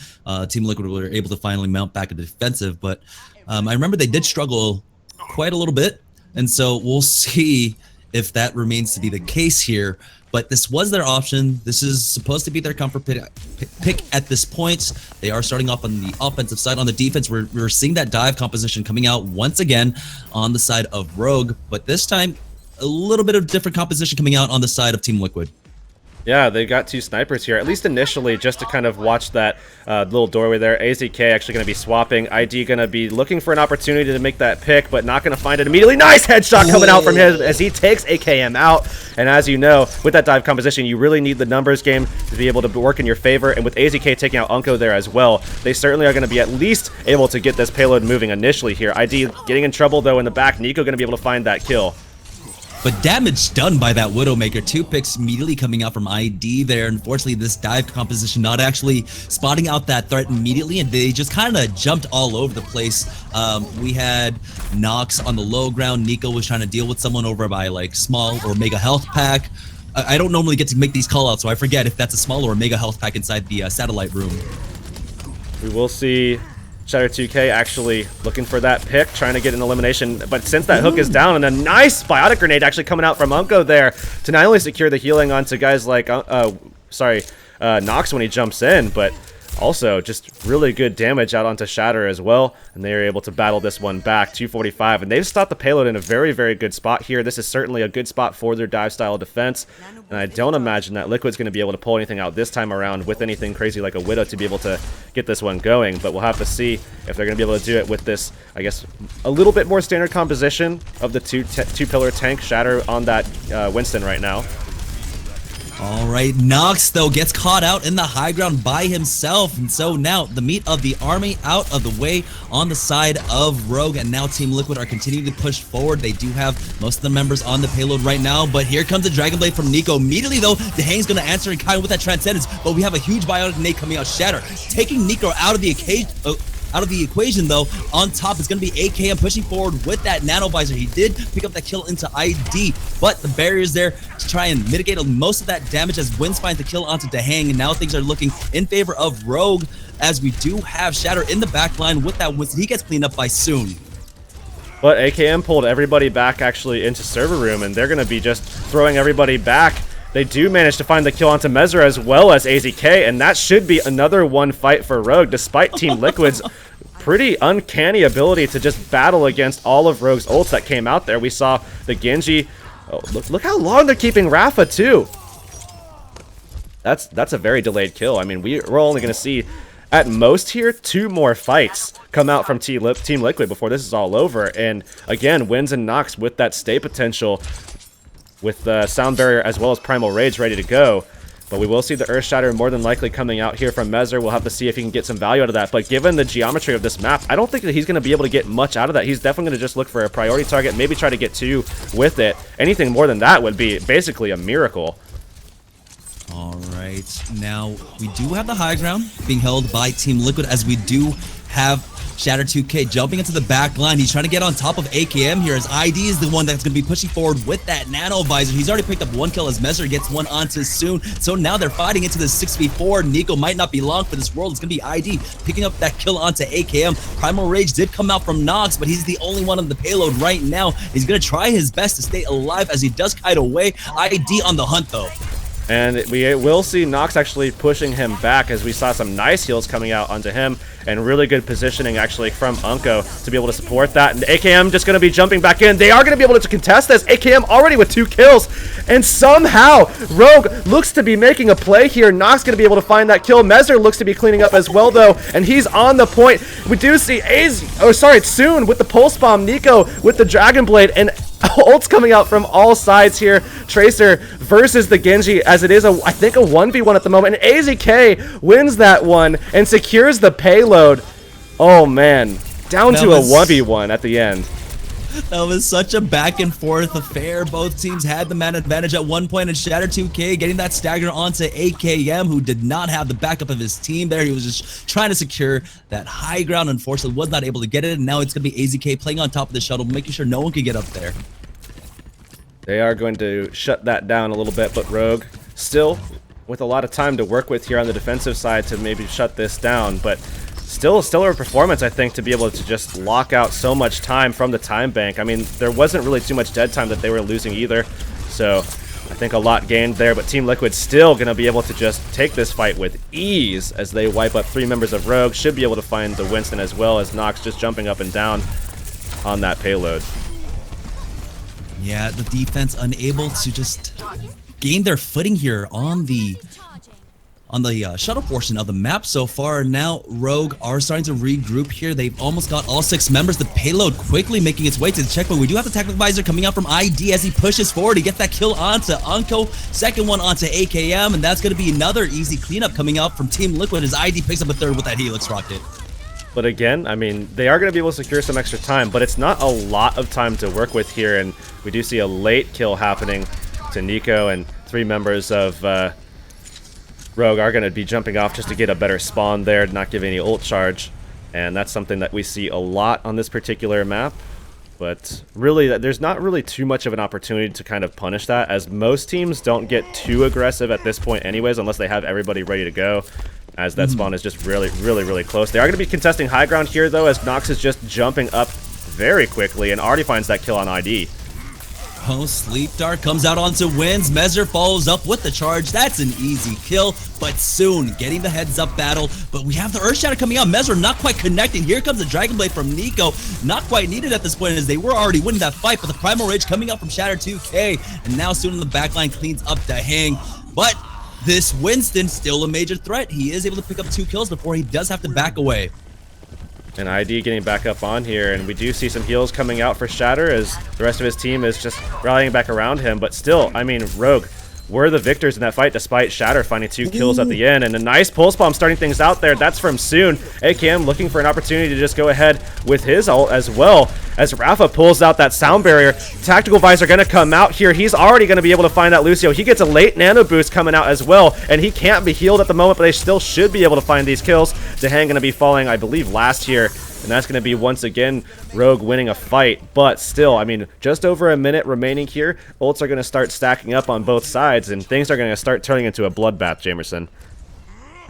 Team Liquid were able to finally mount back a defensive. But I remember they did struggle quite a little bit. And so we'll see if that remains to be the case here. But this was their option. This is supposed to be their comfort pick at this point. They are starting off on the offensive side. On the defense, we're seeing that dive composition coming out once again on the side of Rogue. But this time, a little bit of different composition coming out on the side of Team Liquid. Yeah, they got two snipers here, at least initially, just to kind of watch that little doorway there. AZK actually going to be swapping. ID going to be looking for an opportunity to make that pick, but not going to find it immediately. Nice headshot coming out from him as he takes AKM out. And as you know, with that dive composition, you really need the numbers game to be able to work in your favor. And with AZK taking out Unko there as well, they certainly are going to be at least able to get this payload moving initially here. ID getting in trouble, though, in the back. Nico going to be able to find that kill. But damage done by that Widowmaker. 2 picks immediately coming out from ID there. Unfortunately, this dive composition not actually spotting out that threat immediately, and they just kind of jumped all over the place. We had Nox on the low ground. Nico was trying to deal with someone over by like small or mega health pack. I don't normally get to make these call outs, so I forget if that's a small or a mega health pack inside the satellite room. We will see Shatter 2K actually looking for that pick, trying to get an elimination, but since that hook is down, and a nice biotic grenade actually coming out from Unko there to not only secure the healing onto guys like, Nox when he jumps in, but also just really good damage out onto Shatter as well, and they are able to battle this one back, 245, and they've stopped the payload in a very, very good spot here. This is certainly a good spot for their dive style defense, and I don't imagine that Liquid's going to be able to pull anything out this time around with anything crazy like a Widow to be able to get this one going, but we'll have to see if they're going to be able to do it with this, I guess, a little bit more standard composition of the two-pillar tank Shatter on that Winston right now. All right, Nox, though, gets caught out in the high ground by himself. And so now the meat of the army out of the way on the side of Rogue. And now Team Liquid are continuing to push forward. They do have most of the members on the payload right now. But here comes the Dragon Blade from Nico. Immediately, though, Dehang's going to answer and kind of with that Transcendence. But we have a huge biotic grenade coming out. Shatter taking Nico out of the occasion. Out of the equation, though, on top is going to be AKM pushing forward with that nano visor. He did pick up that kill into ID, but the barrier's there to try and mitigate most of that damage as Wins finds the kill onto Dehang, and now things are looking in favor of Rogue as we do have Shatter in the back line with that Winston. He gets cleaned up by Soon. But AKM pulled everybody back actually into server room, and they're going to be just throwing everybody back. They do manage to find the kill onto Mezra as well as AZK, and that should be another one fight for Rogue, despite Team Liquid's pretty uncanny ability to just battle against all of Rogue's ults that came out there. We saw the Genji. Oh, look how long they're keeping Rafa, too. That's a very delayed kill. I mean, we're only going to see at most here, 2 more fights come out from Team Liquid before this is all over. And again, Wins and Nox with that stay potential, with the Sound Barrier as well as Primal Rage ready to go. But we will see the Earth Shatter more than likely coming out here from Mezzer. We'll have to see if he can get some value out of that. But given the geometry of this map, I don't think that he's going to be able to get much out of that. He's definitely going to just look for a priority target, maybe try to get 2 with it. Anything more than that would be basically a miracle. All right, now we do have the high ground being held by Team Liquid, as we do have Shatter 2K jumping into the back line. He's trying to get on top of AKM here, as ID is the one that's going to be pushing forward with that nano visor. He's already picked up 1 kill as Mezzer gets one onto Soon. So now they're fighting into the 6v4. Nico might not be long for this world. It's going to be ID picking up that kill onto AKM. Primal Rage did come out from Nox, but he's the only one on the payload right now. He's going to try his best to stay alive as he does kite away. ID on the hunt though. And we will see Nox actually pushing him back, as we saw some nice heals coming out onto him and really good positioning actually from Unko to be able to support that. And AKM just going to be jumping back in. They are going to be able to contest this. AKM already with 2 kills. And somehow Rogue looks to be making a play here. Nox going to be able to find that kill. Mezzer looks to be cleaning up as well though. And he's on the point. We do see Soon with the Pulse Bomb. Nico with the Dragon Blade. And ults coming out from all sides here. Tracer versus the Genji, as it is I think a 1v1 at the moment, and AZK wins that one and secures the payload. Oh man, down to a 1v1 at the end. That was such a back and forth affair. Both teams had the man advantage at one point, and Shatter 2K getting that stagger onto AKM, who did not have the backup of his team there. He was just trying to secure that high ground. Unfortunately, was not able to get it, and now it's going to be AZK playing on top of the shuttle, making sure no one can get up there. They are going to shut that down a little bit, but Rogue still with a lot of time to work with here on the defensive side to maybe shut this down, but still a stellar performance, I think, to be able to just lock out so much time from the time bank. I mean, there wasn't really too much dead time that they were losing either, so I think a lot gained there, but Team Liquid still going to be able to just take this fight with ease as they wipe up 3 members of Rogue. Should be able to find the Winston as well, as Nox just jumping up and down on that payload. Yeah, the defense unable to just gain their footing here on the shuttle portion of the map so far. Now Rogue are starting to regroup here. They've almost got all 6 members. The payload quickly making its way to the checkpoint. We do have the tactical visor coming out from ID as he pushes forward to get that kill onto Unko. Second one onto AKM, and that's going to be another easy cleanup coming out from Team Liquid as ID picks up a 3rd with that Helix rocket. But again, I mean, they are going to be able to secure some extra time, but it's not a lot of time to work with here, and we do see a late kill happening to Nico, and 3 members of Rogue are going to be jumping off just to get a better spawn there, not give any ult charge, and that's something that we see a lot on this particular map. But really, there's not really too much of an opportunity to kind of punish that, as most teams don't get too aggressive at this point anyways, unless they have everybody ready to go, as that spawn is just really close. They are going to be contesting high ground here, though, as Nox is just jumping up very quickly and already finds that kill on ID. Oh, Sleep Dart comes out onto Wins. Mezzer follows up with the charge. That's an easy kill, but soon getting the heads up battle. But we have the Earth Shatter coming out. Mezzer not quite connecting. Here comes the Dragon Blade from Nico. Not quite needed at this point, as they were already winning that fight, but the Primal Rage coming out from Shatter 2K. And now soon in the backline cleans up the hang. But this Winston still a major threat. He is able to pick up 2 kills before he does have to back away. And ID getting back up on here, and we do see some heals coming out for Shatter as the rest of his team is just rallying back around him. But still, I mean, Rogue were the victors in that fight, despite Shatter finding 2 kills at the end. And a nice Pulse Bomb starting things out there. That's from Soon. AKM looking for an opportunity to just go ahead with his ult as well, as Rafa pulls out that Sound Barrier. Tactical Visor going to come out here. He's already going to be able to find that Lucio. He gets a late nano boost coming out as well, and he can't be healed at the moment, but they still should be able to find these kills. Dehang going to be falling, I believe, last here, and that's going to be once again Rogue winning a fight. But still, I mean, just over a minute remaining here. Ults are going to start stacking up on both sides, and things are going to start turning into a bloodbath, Jamerson.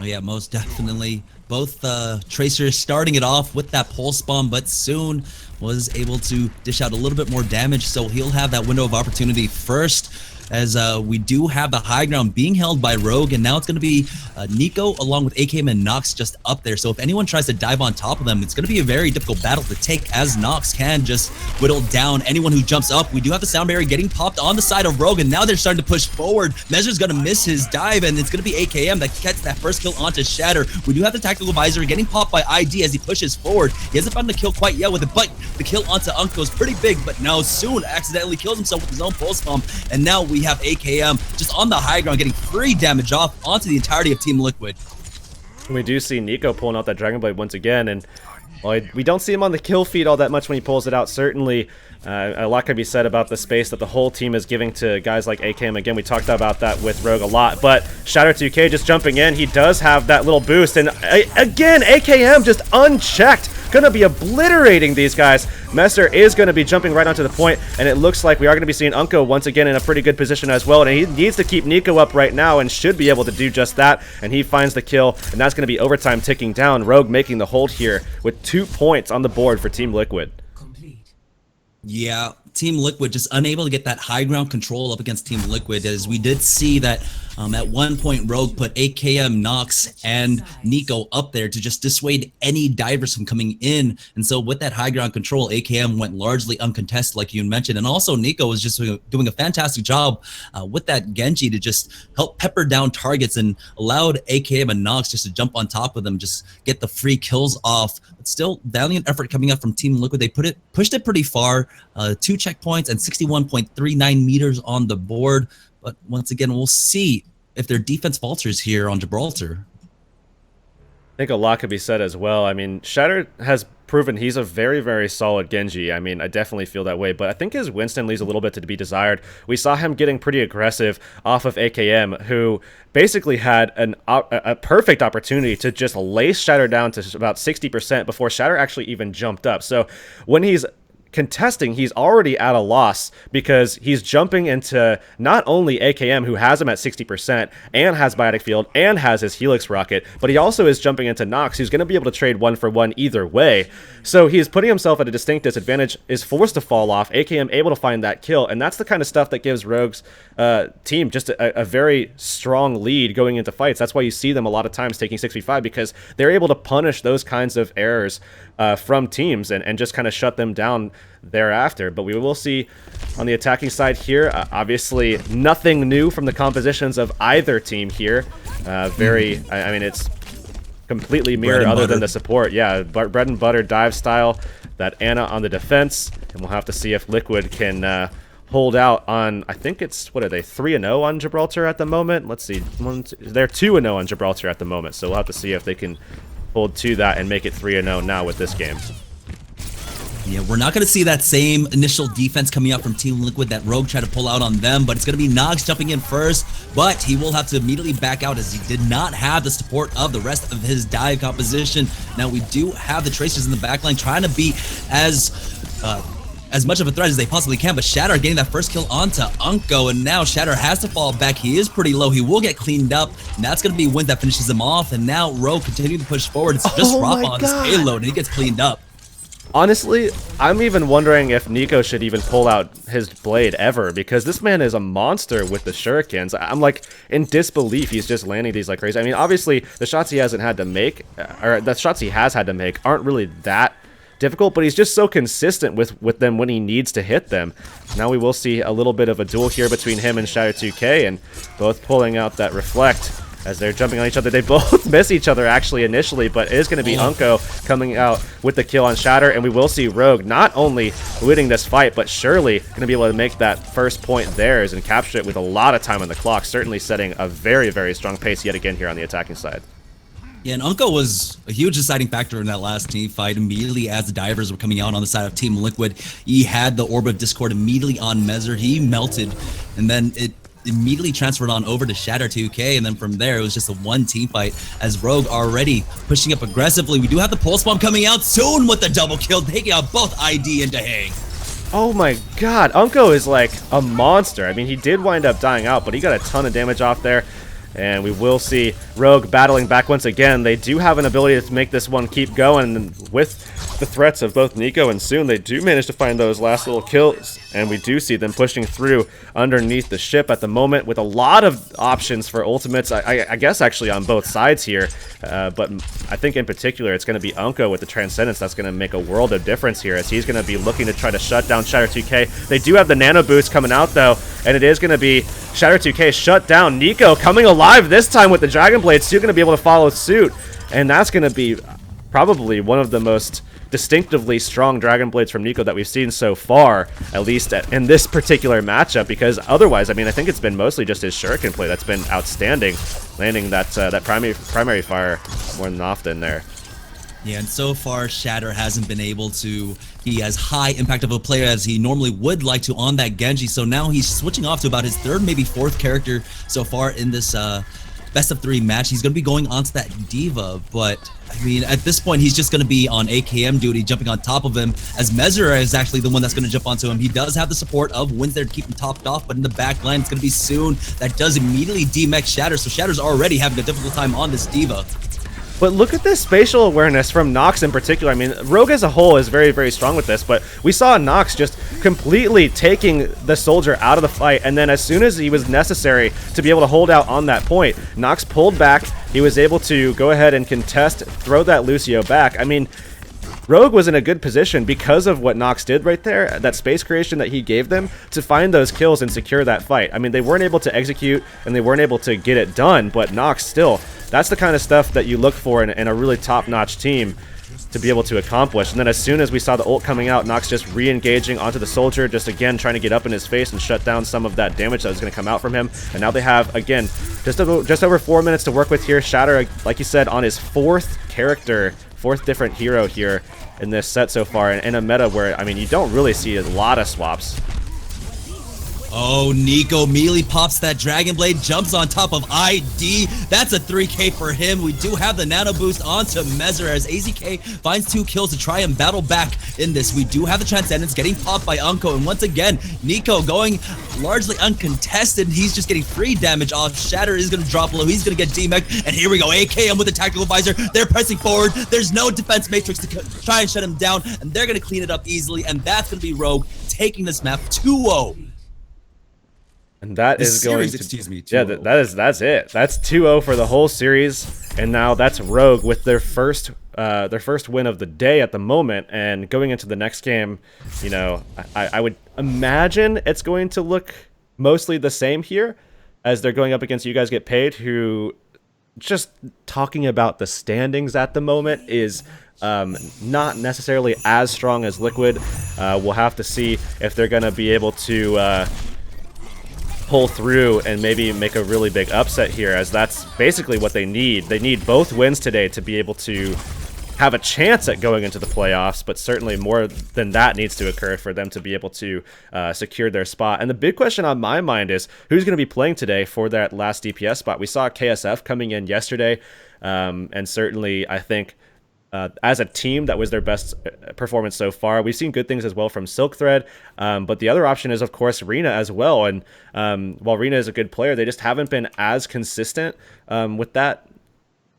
Yeah, most definitely. Both Tracers starting it off with that Pulse Bomb, but soon was able to dish out a little bit more damage, so he'll have that window of opportunity first. as we do have the high ground being held by Rogue, and now it's going to be Nico along with AKM and Nox just up there. So if anyone tries to dive on top of them, it's going to be a very difficult battle to take, as Nox can just whittle down anyone who jumps up. We do have the sound barrier getting popped on the side of Rogue, and now they're starting to push forward. Measure's going to miss his dive, and it's going to be AKM that gets that first kill onto Shatter. We do have the tactical visor getting popped by ID as he pushes forward. He hasn't found the kill quite yet with it, but the kill onto Unko is pretty big, but now soon accidentally kills himself with his own pulse bomb, and now we have AKM just on the high ground getting free damage off onto the entirety of Team Liquid. We do see Nico pulling out that Dragon Blade once again, and well, we don't see him on the kill feed all that much when he pulls it out. Certainly, a lot can be said about the space that the whole team is giving to guys like AKM. Again, we talked about that with Rogue a lot, but Shatter 2K just jumping in. He does have that little boost, and again, AKM just unchecked. Gonna be obliterating these guys. Messer is gonna be jumping right onto the point, and it looks like we are gonna be seeing Unko once again in a pretty good position as well, and he needs to keep Nico up right now and should be able to do just that, and he finds the kill, and that's gonna be overtime ticking down. Rogue making the hold here with 2 points on the board for Team Liquid. Yeah, Team Liquid just unable to get that high ground control up against Team Liquid, as we did see that at one point Rogue put AKM, Nox, and Nico up there to just dissuade any divers from coming in. And so with that high ground control, AKM went largely uncontested, like you mentioned. And also Nico was just doing a fantastic job with that Genji to just help pepper down targets and allowed AKM and Nox just to jump on top of them, just get the free kills off. But still, valiant effort coming up from Team Liquid. They pushed it pretty far, 2 checkpoints and 61.39 meters on the board. But once again, we'll see if their defense falters here on Gibraltar. I think a lot could be said as well. I mean, Shatter has proven he's a very, very solid Genji. I mean, I definitely feel that way, but I think his Winston leaves a little bit to be desired. We saw him getting pretty aggressive off of AKM, who basically had a perfect opportunity to just lace Shatter down to about 60% before Shatter actually even jumped up. So when he's contesting, he's already at a loss because he's jumping into not only AKM, who has him at 60% and has Biotic Field and has his Helix Rocket, but he also is jumping into Nox, who's going to be able to trade 1-for-1 either way. So he's putting himself at a distinct disadvantage, is forced to fall off, AKM able to find that kill, and that's the kind of stuff that gives Rogue's team just a very strong lead going into fights. That's why you see them a lot of times taking 6v5, because they're able to punish those kinds of errors from teams and just kind of shut them down thereafter. But we will see on the attacking side here, obviously nothing new from the compositions of either team here. I mean, it's completely mirrored other than the support. Yeah, bread and butter dive style, that Ana on the defense, and we'll have to see if Liquid can hold out on, I think it's, what are they, 3-0 on Gibraltar at the moment? Let's see, they're 2-0 on Gibraltar at the moment, so we'll have to see if they can hold to that and make it 3-0 now with this game. Yeah, we're not going to see that same initial defense coming out from Team Liquid that Rogue tried to pull out on them, but it's going to be Nox jumping in first, but he will have to immediately back out as he did not have the support of the rest of his dive composition. Now we do have the Tracers in the backline trying to be as much of a threat as they possibly can, but Shatter getting that first kill onto Unko, and now Shatter has to fall back. He is pretty low. He will get cleaned up, and that's going to be Wind that finishes him off, and now Rogue continuing to push forward. It's just Rock on his payload, and he gets cleaned up. Honestly, I'm even wondering if Nico should even pull out his blade ever, because this man is a monster with the shurikens. I'm like in disbelief he's just landing these like crazy. I mean, obviously the shots he hasn't had to make, or the shots he has had to make, aren't really that difficult, but he's just so consistent with them when he needs to hit them. Now we will see a little bit of a duel here between him and Shadow 2K, and both pulling out that reflect as they're jumping on each other. They both miss each other actually initially, but it is going to be Unko coming out with the kill on Shatter, and we will see Rogue not only winning this fight, but surely going to be able to make that first point theirs and capture it with a lot of time on the clock, certainly setting a very, very strong pace yet again here on the attacking side. Yeah, and Unko was a huge deciding factor in that last team fight. Immediately as the divers were coming out on the side of Team Liquid, he had the Orb of Discord immediately on Mezzer. He melted, and then it immediately transferred on over to Shatter 2K, and then from there it was just a one team fight as Rogue already pushing up aggressively. We do have the pulse bomb coming out soon with the double kill, taking out both ID and Dahang. Oh my god, Unko is like a monster. I mean, he did wind up dying out, but he got a ton of damage off there. And we will see Rogue battling back once again. They do have an ability to make this one keep going, and with the threats of both Nico and Soon, they do manage to find those last little kills, and we do see them pushing through underneath the ship at the moment with a lot of options for ultimates, I guess actually on both sides here, but I think in particular it's going to be Unko with the Transcendence that's going to make a world of difference here, as he's going to be looking to try to shut down Shatter 2K. They do have the Nano Boost coming out though, and it is going to be Shatter 2K shut down. Nico coming alive this time with the Dragon Blade, still going to be able to follow suit, and that's going to be probably one of the most distinctively strong Dragon Blades from Nico that we've seen so far, at least in this particular matchup, because otherwise, I mean, I think it's been mostly just his Shuriken play that's been outstanding, landing that primary fire more than often there. Yeah, and so far, Shatter hasn't been able to be as high impact of a player as he normally would like to on that Genji, so now he's switching off to about his third, maybe fourth character so far in this best of 3 match. He's going to be going on to that Diva, but I mean, at this point, he's just going to be on AKM duty, jumping on top of him, as Mezura is actually the one that's going to jump onto him. He does have the support of Wins there to keep him topped off, but in the back line, it's going to be Soon. That does immediately DMX Shatter, so Shatter's already having a difficult time on this Diva. But look at this spatial awareness from Nox in particular. I mean, Rogue as a whole is very, very strong with this, but we saw Nox just completely taking the soldier out of the fight, and then as soon as he was necessary to be able to hold out on that point, Nox pulled back. He was able to go ahead and contest, throw that Lucio back. I mean, Rogue was in a good position because of what Nox did right there, that space creation that he gave them to find those kills and secure that fight. I mean, they weren't able to execute and they weren't able to get it done, but Nox still, that's the kind of stuff that you look for in a really top-notch team to be able to accomplish. And then as soon as we saw the ult coming out, Nox just re-engaging onto the soldier, just again trying to get up in his face and shut down some of that damage that was going to come out from him. And now they have, again, just over 4 minutes to work with here. Shatter, like you said, on his fourth different hero here in this set so far, in a meta where, I mean, you don't really see a lot of swaps. Oh, Nico immediately pops that Dragon Blade, jumps on top of ID. That's a 3K for him. We do have the Nano Boost onto Mezura as AZK finds 2 kills to try and battle back in this. We do have the Transcendence getting popped by Unko, and once again, Nico going largely uncontested. He's just getting free damage off. Shatter is going to drop low. He's going to get DMEC, and here we go. AKM with the Tactical Visor. They're pressing forward. There's no defense matrix to try and shut him down, and they're going to clean it up easily, and that's going to be Rogue taking this map 2-0. And that is going to, excuse me, yeah, that's it. That's 2-0 for the whole series, and now that's Rogue with their first win of the day at the moment. And going into the next game, you know, I would imagine it's going to look mostly the same here, as they're going up against You Guys Get Paid, who, just talking about the standings at the moment, is not necessarily as strong as Liquid. We'll have to see if they're going to be able to pull through and maybe make a really big upset here, as that's basically what they need. They need both wins today to be able to have a chance at going into the playoffs, but certainly more than that needs to occur for them to be able to secure their spot. And the big question on my mind is who's going to be playing today for that last DPS spot. We saw KSF coming in yesterday, and certainly I think as a team, that was their best performance so far. We've seen good things as well from Silk Thread, but the other option is, of course, Rina as well. And while Rina is a good player, they just haven't been as consistent with that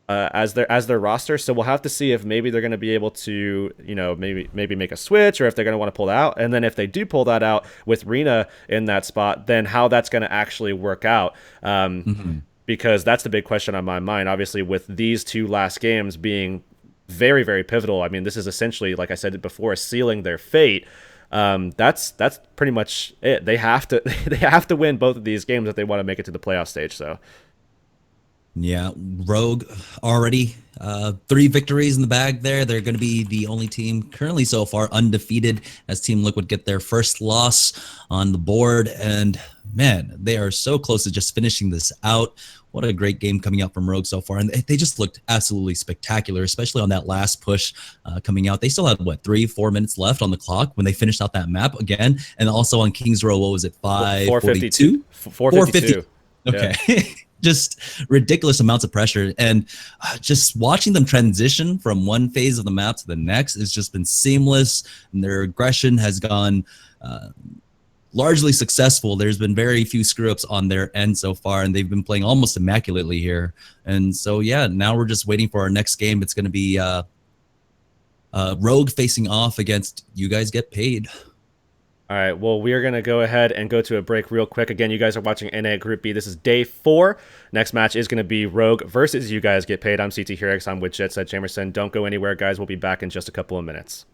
as their roster. So we'll have to see if maybe they're going to be able to, you know, maybe make a switch, or if they're going to want to pull that out. And then if they do pull that out with Rina in that spot, then how that's going to actually work out. Because that's the big question on my mind. Obviously, with these 2 last games being very, very pivotal. I mean, this is essentially, like I said before, sealing their fate. That's pretty much it. They have to win both of these games if they want to make it to the playoff stage. So, yeah, Rogue already 3 victories in the bag there. They're going to be the only team currently so far undefeated, as Team Liquid get their first loss on the board. And man, they are so close to just finishing this out. What a great game coming out from Rogue so far. And they just looked absolutely spectacular, especially on that last push coming out. They still had, what, 3-4 minutes left on the clock when they finished out that map again. And also on Kings Row, what was it, 5:42? 4:52. Okay. Yeah. Just ridiculous amounts of pressure. And just watching them transition from one phase of the map to the next has just been seamless. And their aggression has gone largely successful. There's been very few screw ups on their end so far, and they've been playing almost immaculately here. And so, yeah, now we're just waiting for our next game. It's going to be Rogue facing off against You Guys Get Paid. All right, well, we are going to go ahead and go to a break real quick. Again, you guys are watching NA Group B. This is day 4. Next match is going to be Rogue versus You Guys Get Paid. I'm CT Hurix. I'm with Jet Set Jamerson. Don't go anywhere, guys. We'll be back in just a couple of minutes.